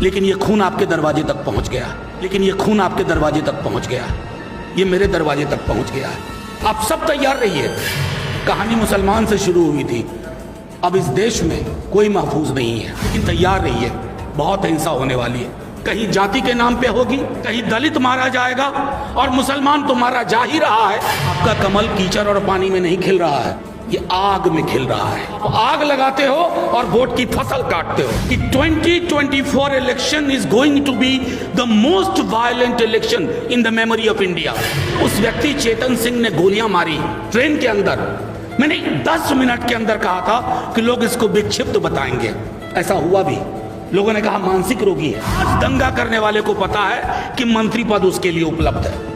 लेकिन ये खून आपके दरवाजे तक पहुंच गया, लेकिन ये खून आपके दरवाजे तक पहुंच गया, ये मेरे दरवाजे तक पहुंच गया। आप सब तैयार रहिए। कहानी मुसलमान से शुरू हुई थी, अब इस देश में कोई महफूज नहीं है, लेकिन तैयार रहिए, बहुत हिंसा होने वाली है। कहीं जाति के नाम पे होगी, कहीं दलित मारा जाएगा, और मुसलमान तो मारा जा ही रहा है। आपका कमल कीचड़ और पानी में नहीं खिल रहा है, ये आग में खिल रहा है। तो आग लगाते हो और वोट की फसल काटते हो कि 2024 election is going to be the most violent election in the memory of India. उस व्यक्ति चेतन सिंह ने गोलियां मारी ट्रेन के अंदर। मैंने 10 मिनट के अंदर कहा था कि लोग इसको विक्षिप्त बताएंगे, ऐसा हुआ भी। लोगों ने कहा मानसिक रोगी है। आज दंगा करने वाले को पता है कि मंत्री पद उसके लिए उपलब्ध है।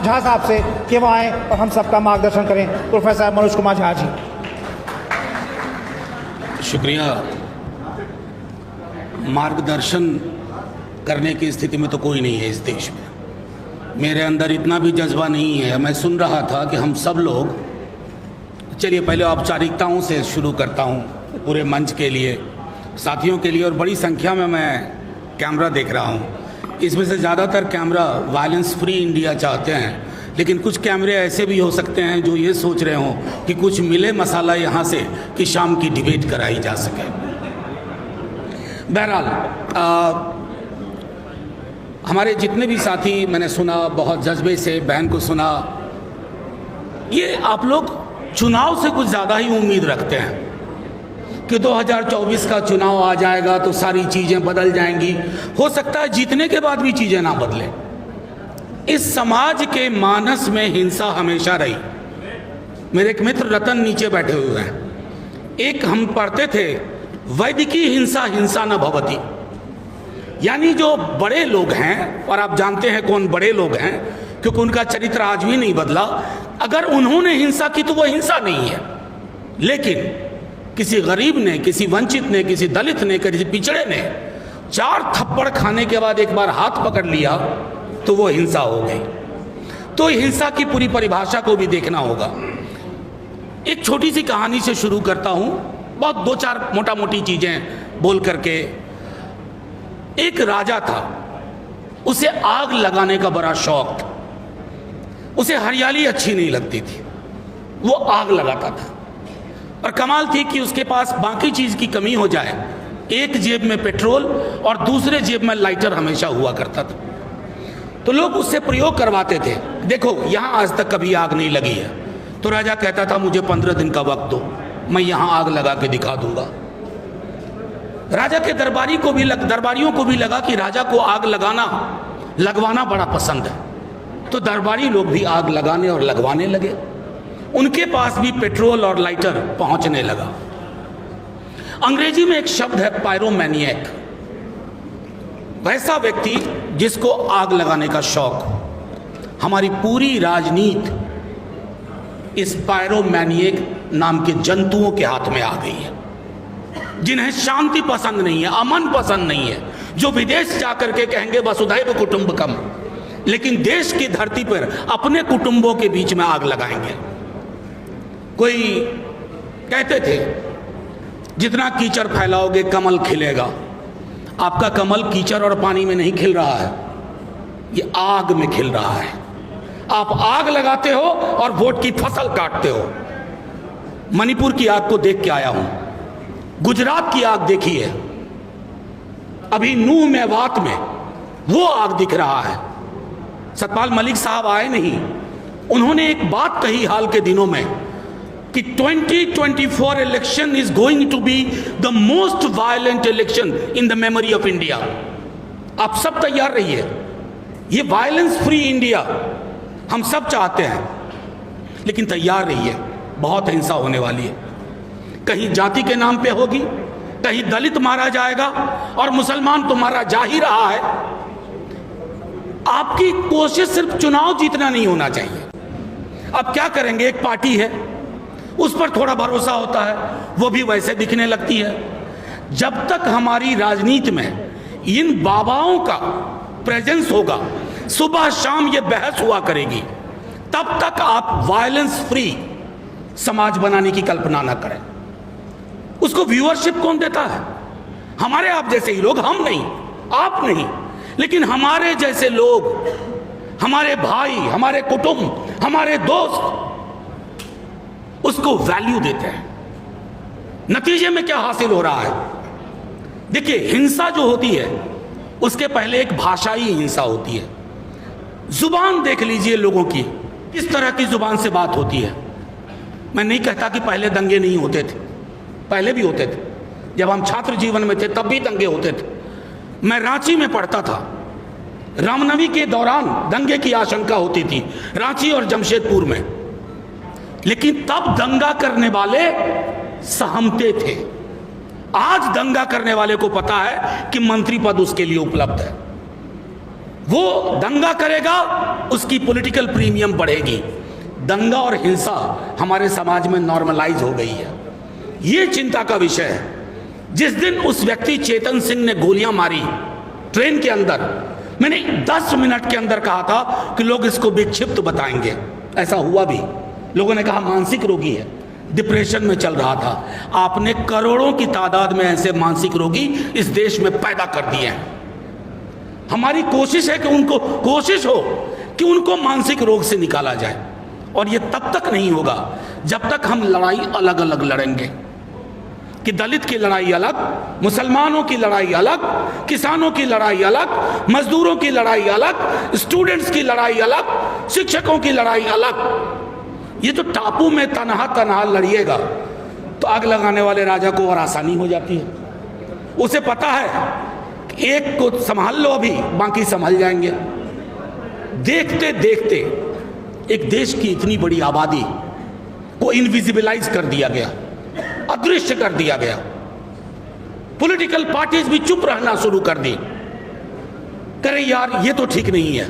झा साहब से कि वो आए और हम सबका मार्गदर्शन करें। प्रोफेसर मनोज कुमार झा जी। शुक्रिया। मार्गदर्शन करने की स्थिति में तो कोई नहीं है इस देश में। मेरे अंदर इतना भी जज्बा नहीं है। मैं सुन रहा था कि हम सब लोग, चलिए पहले औपचारिकताओं से शुरू करता हूँ पूरे मंच के लिए, साथियों के लिए, और बड़ी संख्या में मैं कैमरा देख रहा हूँ। इसमें से ज़्यादातर कैमरा वायलेंस फ्री इंडिया चाहते हैं, लेकिन कुछ कैमरे ऐसे भी हो सकते हैं जो ये सोच रहे हों कि कुछ मिले मसाला यहाँ से कि शाम की डिबेट कराई जा सके। बहरहाल हमारे जितने भी साथी, मैंने सुना बहुत जज्बे से, बहन को सुना, ये आप लोग चुनाव से कुछ ज़्यादा ही उम्मीद रखते हैं कि 2024 का चुनाव आ जाएगा तो सारी चीज़ें बदल जाएंगी। हो सकता है जीतने के बाद भी चीज़ें ना बदलें। इस समाज के मानस में हिंसा हमेशा रही। मेरे एक मित्र रतन नीचे बैठे हुए हैं, एक हम पढ़ते थे, वैदिकी हिंसा हिंसा न भवति, यानी जो बड़े लोग हैं, और आप जानते हैं कौन बड़े लोग हैं क्योंकि उनका चरित्र आज भी नहीं बदला, अगर उन्होंने हिंसा की तो वो हिंसा नहीं है। लेकिन किसी गरीब ने, किसी वंचित ने, किसी दलित ने, किसी पिछड़े ने 4 थप्पड़ खाने के बाद एक बार हाथ पकड़ लिया तो वो हिंसा हो गई। तो हिंसा की पूरी परिभाषा को भी देखना होगा। एक छोटी सी कहानी से शुरू करता हूं, बहुत 2-4 मोटा मोटी चीजें बोल करके। एक राजा था, उसे आग लगाने का बड़ा शौक था। उसे हरियाली अच्छी नहीं लगती थी, वो आग लगाता था। और कमाल थी कि उसके पास बाकी चीज की कमी हो जाए, एक जेब में पेट्रोल और दूसरे जेब में लाइटर हमेशा हुआ करता था। तो लोग उससे प्रयोग करवाते थे, देखो यहां आज तक कभी आग नहीं लगी है। तो राजा कहता था मुझे 15 दिन का वक्त दो, मैं यहां आग लगा के दिखा दूंगा। राजा के दरबारियों को भी लगा कि राजा को आग लगवाना बड़ा पसंद है। तो दरबारी लोग भी आग लगाने और लगवाने लगे। उनके पास भी पेट्रोल और लाइटर पहुंचने लगा। अंग्रेजी में एक शब्द है पायरोमैनिएक, वैसा व्यक्ति जिसको आग लगाने का शौक। हमारी पूरी राजनीति इस पायरोमैनिएक नाम के जंतुओं के हाथ में आ गई है, जिन्हें शांति पसंद नहीं है, अमन पसंद नहीं है, जो विदेश जाकर के कहेंगे वसुधैव कुटुंबकम, लेकिन देश की धरती पर अपने कुटुंबों के बीच में आग लगाएंगे। कोई कहते थे जितना कीचड़ फैलाओगे कमल खिलेगा। आपका कमल कीचड़ और पानी में नहीं खिल रहा है, ये आग में खिल रहा है। आप आग लगाते हो और वोट की फसल काटते हो। मणिपुर की आग को देख के आया हूं, गुजरात की आग देखी है, अभी नूह मेवात में वो आग दिख रहा है। सतपाल मलिक साहब आए नहीं, उन्होंने एक बात कही हाल के दिनों में कि 2024 election is going to be the most violent election in the memory of India. आप सब तैयार रहिए, ये वायलेंस फ्री इंडिया हम सब चाहते हैं, लेकिन तैयार रहिए, बहुत हिंसा होने वाली है। कहीं जाति के नाम पे होगी, कहीं दलित मारा जाएगा, और मुसलमान तो मारा जा ही रहा है। आपकी कोशिश सिर्फ चुनाव जीतना नहीं होना चाहिए। अब क्या करेंगे, एक पार्टी है, उस पर थोड़ा भरोसा होता है, वो भी वैसे दिखने लगती है। जब तक हमारी राजनीति में इन बाबाओं का प्रेजेंस होगा, सुबह शाम ये बहस हुआ करेगी, तब तक आप वायलेंस फ्री समाज बनाने की कल्पना ना करें। उसको व्यूअरशिप कौन देता है? हमारे आप जैसे ही लोग, हम नहीं, आप नहीं, लेकिन हमारे जैसे लोग, हमारे भाई, हमारे कुटुंब, हमारे दोस्त उसको वैल्यू देते हैं। नतीजे में क्या हासिल हो रहा है? देखिए, हिंसा जो होती है उसके पहले एक भाषाई हिंसा होती है। जुबान देख लीजिए लोगों की, किस तरह की जुबान से बात होती है। मैं नहीं कहता कि पहले दंगे नहीं होते थे, पहले भी होते थे। जब हम छात्र जीवन में थे तब भी दंगे होते थे। मैं रांची में पढ़ता था, रामनवमी के दौरान दंगे की आशंका होती थी रांची और जमशेदपुर में, लेकिन तब दंगा करने वाले सहमते थे। आज दंगा करने वाले को पता है कि मंत्री पद उसके लिए उपलब्ध है, वो दंगा करेगा, उसकी पॉलिटिकल प्रीमियम बढ़ेगी। दंगा और हिंसा हमारे समाज में नॉर्मलाइज हो गई है। ये चिंता का विषय है। जिस दिन उस व्यक्ति चेतन सिंह ने गोलियां मारी ट्रेन के अंदर, मैंने 10 मिनट के अंदर कहा था कि लोग इसको विक्षिप्त बताएंगे। ऐसा हुआ भी। लोगों ने कहा मानसिक रोगी है, डिप्रेशन में चल रहा था। आपने करोड़ों की तादाद में ऐसे मानसिक रोगी इस देश में पैदा कर दिए हैं। हमारी कोशिश है कि उनको, कोशिश हो कि उनको मानसिक रोग से निकाला जाए, और ये तब तक नहीं होगा जब तक हम लड़ाई अलग अलग लड़ेंगे। कि दलित की लड़ाई अलग, मुसलमानों की लड़ाई अलग, किसानों की लड़ाई अलग, मजदूरों की लड़ाई अलग, स्टूडेंट्स की लड़ाई अलग, शिक्षकों की लड़ाई अलग। ये जो टापू में तनहा तनहा लड़िएगा तो आग लगाने वाले राजा को और आसानी हो जाती है। उसे पता है कि एक को संभाल लो अभी, बाकी संभल जाएंगे। देखते देखते एक देश की इतनी बड़ी आबादी को इनविजिबलाइज कर दिया गया, अदृश्य कर दिया गया। पॉलिटिकल पार्टीज भी चुप रहना शुरू कर दी। करे यार ये तो ठीक नहीं है,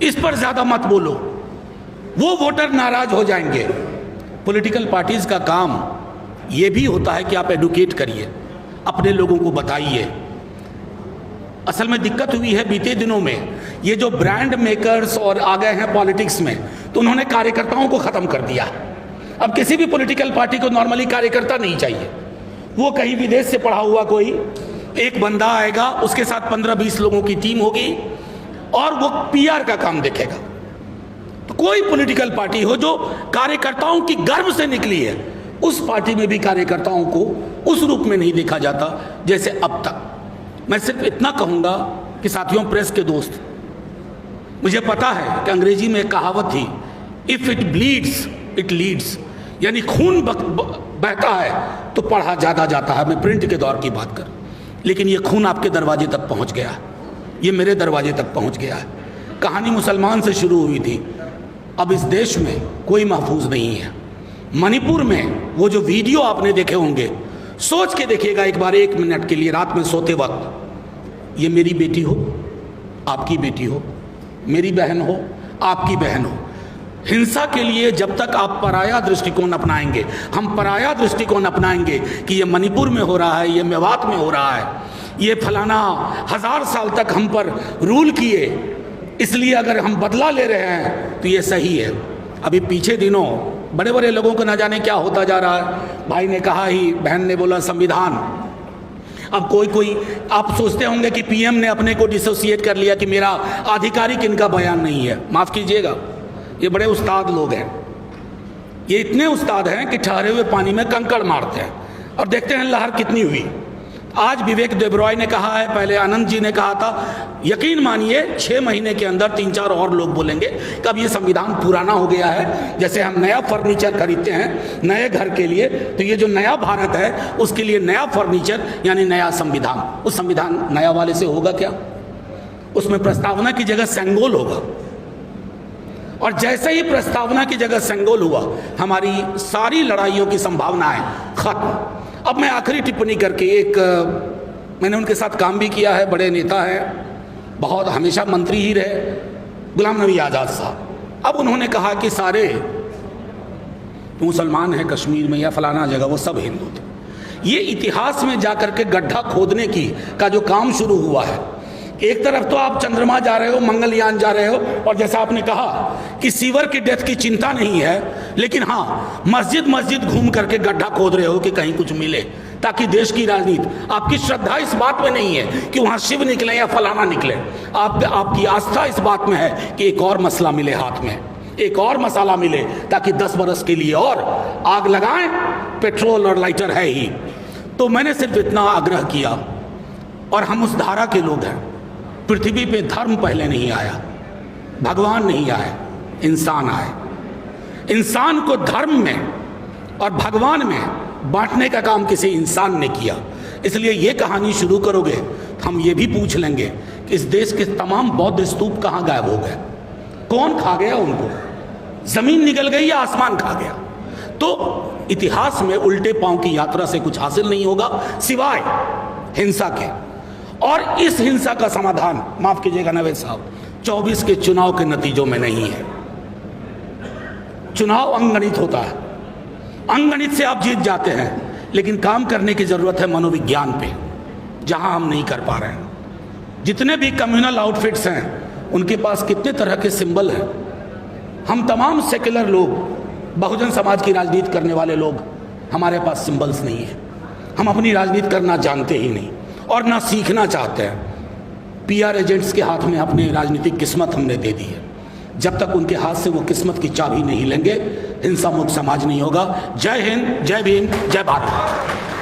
इस पर ज्यादा मत बोलो, वो वोटर नाराज हो जाएंगे। पॉलिटिकल पार्टीज का काम ये भी होता है कि आप एडुकेट करिए, अपने लोगों को बताइए। असल में दिक्कत हुई है बीते दिनों में, ये जो ब्रांड मेकर्स और आ गए हैं पॉलिटिक्स में, तो उन्होंने कार्यकर्ताओं को खत्म कर दिया। अब किसी भी पॉलिटिकल पार्टी को नॉर्मली कार्यकर्ता नहीं चाहिए। वो कहीं विदेश से पढ़ा हुआ कोई एक बंदा आएगा, उसके साथ 15-20 लोगों की टीम होगी और वो पीआर का काम देखेगा। तो कोई पॉलिटिकल पार्टी हो जो कार्यकर्ताओं की गर्भ से निकली है, उस पार्टी में भी कार्यकर्ताओं को उस रूप में नहीं देखा जाता जैसे अब तक। मैं सिर्फ इतना कहूंगा कि साथियों, प्रेस के दोस्त, मुझे पता है कि अंग्रेजी में एक कहावत थी, if it bleeds it leads, यानी खून बहता है तो पढ़ा ज्यादा जाता है। मैं प्रिंट के दौर की बात कर, लेकिन ये खून आपके दरवाजे तक पहुंच गया है, ये मेरे दरवाजे तक पहुंच गया है। कहानी मुसलमान से शुरू हुई थी, अब इस देश में कोई महफूज नहीं है। मणिपुर में वो जो वीडियो आपने देखे होंगे, सोच के देखिएगा एक बार, 1 मिनट के लिए रात में सोते वक्त, ये मेरी बेटी हो, आपकी बेटी हो, मेरी बहन हो, आपकी बहन हो। हिंसा के लिए जब तक आप पराया दृष्टिकोण अपनाएंगे, हम पराया दृष्टिकोण अपनाएंगे कि ये मणिपुर में हो रहा है, ये मेवात में हो रहा है, ये फलाना 1000 साल तक हम पर रूल किए, इसलिए अगर हम बदला ले रहे हैं तो ये सही है। अभी पीछे दिनों बड़े बड़े लोगों को न जाने क्या होता जा रहा है। भाई ने कहा ही, बहन ने बोला संविधान। अब कोई आप सोचते होंगे कि पीएम ने अपने को डिसोसिएट कर लिया कि मेरा आधिकारिक इनका बयान नहीं है। माफ कीजिएगा, ये बड़े उस्ताद लोग हैं, ये इतने उस्ताद हैं कि ठहरे हुए पानी में कंकड़ मारते हैं और देखते हैं लहर कितनी हुई। आज विवेक देबरॉय ने कहा है, पहले आनंद जी ने कहा था, यकीन मानिए 6 महीने के अंदर 3-4 और लोग बोलेंगे कि अब ये संविधान पुराना हो गया है। जैसे हम नया फर्नीचर खरीदते हैं नए घर के लिए, तो ये जो नया भारत है उसके लिए नया फर्नीचर यानी नया संविधान। उस संविधान नया वाले से होगा क्या? उसमें प्रस्तावना की जगह सेंगोल होगा, और जैसे ही प्रस्तावना की जगह सेंगोल हुआ, हमारी सारी लड़ाइयों की संभावनाएं खत्म। अब मैं आखिरी टिप्पणी करके, मैंने उनके साथ काम भी किया है, बड़े नेता हैं, बहुत हमेशा मंत्री ही रहे, गुलाम नबी आज़ाद साहब। अब उन्होंने कहा कि सारे मुसलमान हैं कश्मीर में या फलाना जगह, वो सब हिंदू थे। ये इतिहास में जाकर के गड्ढा खोदने का जो काम शुरू हुआ है एक तरफ तो आप चंद्रमा जा रहे हो, मंगलयान जा रहे हो, और जैसा आपने कहा कि सीवर की डेथ की चिंता नहीं है, लेकिन हाँ मस्जिद मस्जिद घूम करके गड्ढा खोद रहे हो कि कहीं कुछ मिले, ताकि देश की राजनीति, आपकी श्रद्धा इस बात में नहीं है कि वहाँ शिव निकले या फलाना निकले, आपकी आस्था इस बात में है कि एक और मसला मिले हाथ में, एक और मसाला मिले, ताकि 10 बरस के लिए और आग लगाएं। पेट्रोल और लाइटर है ही। तो मैंने सिर्फ इतना आग्रह किया, और हम उस धारा के लोग हैं। पृथ्वी पे धर्म पहले नहीं आया, भगवान नहीं आए, इंसान आए। इंसान को धर्म में और भगवान में बांटने का काम किसी इंसान ने किया। इसलिए ये कहानी शुरू करोगे, हम ये भी पूछ लेंगे कि इस देश के तमाम बौद्ध स्तूप कहाँ गायब हो गए, कौन खा गया उनको, जमीन निकल गई या आसमान खा गया। तो इतिहास में उल्टे पांव की यात्रा से कुछ हासिल नहीं होगा सिवाय हिंसा के। और इस हिंसा का समाधान, माफ कीजिएगा नवेद साहब, 24 के चुनाव के नतीजों में नहीं है। चुनाव अंगणित होता है, अंगणित से आप जीत जाते हैं, लेकिन काम करने की जरूरत है मनोविज्ञान पे, जहां हम नहीं कर पा रहे हैं। जितने भी कम्युनल आउटफिट्स हैं उनके पास कितने तरह के सिंबल हैं। हम तमाम सेक्युलर लोग, बहुजन समाज की राजनीति करने वाले लोग, हमारे पास सिंबल्स नहीं है। हम अपनी राजनीति करना जानते ही नहीं और ना सीखना चाहते हैं। पीआर एजेंट्स के हाथ में अपनी राजनीतिक किस्मत हमने दे दी है। जब तक उनके हाथ से वो किस्मत की चाबी नहीं लेंगे, हिंसा मुक्त समाज नहीं होगा। जय हिंद, जय भीम, जय भारत।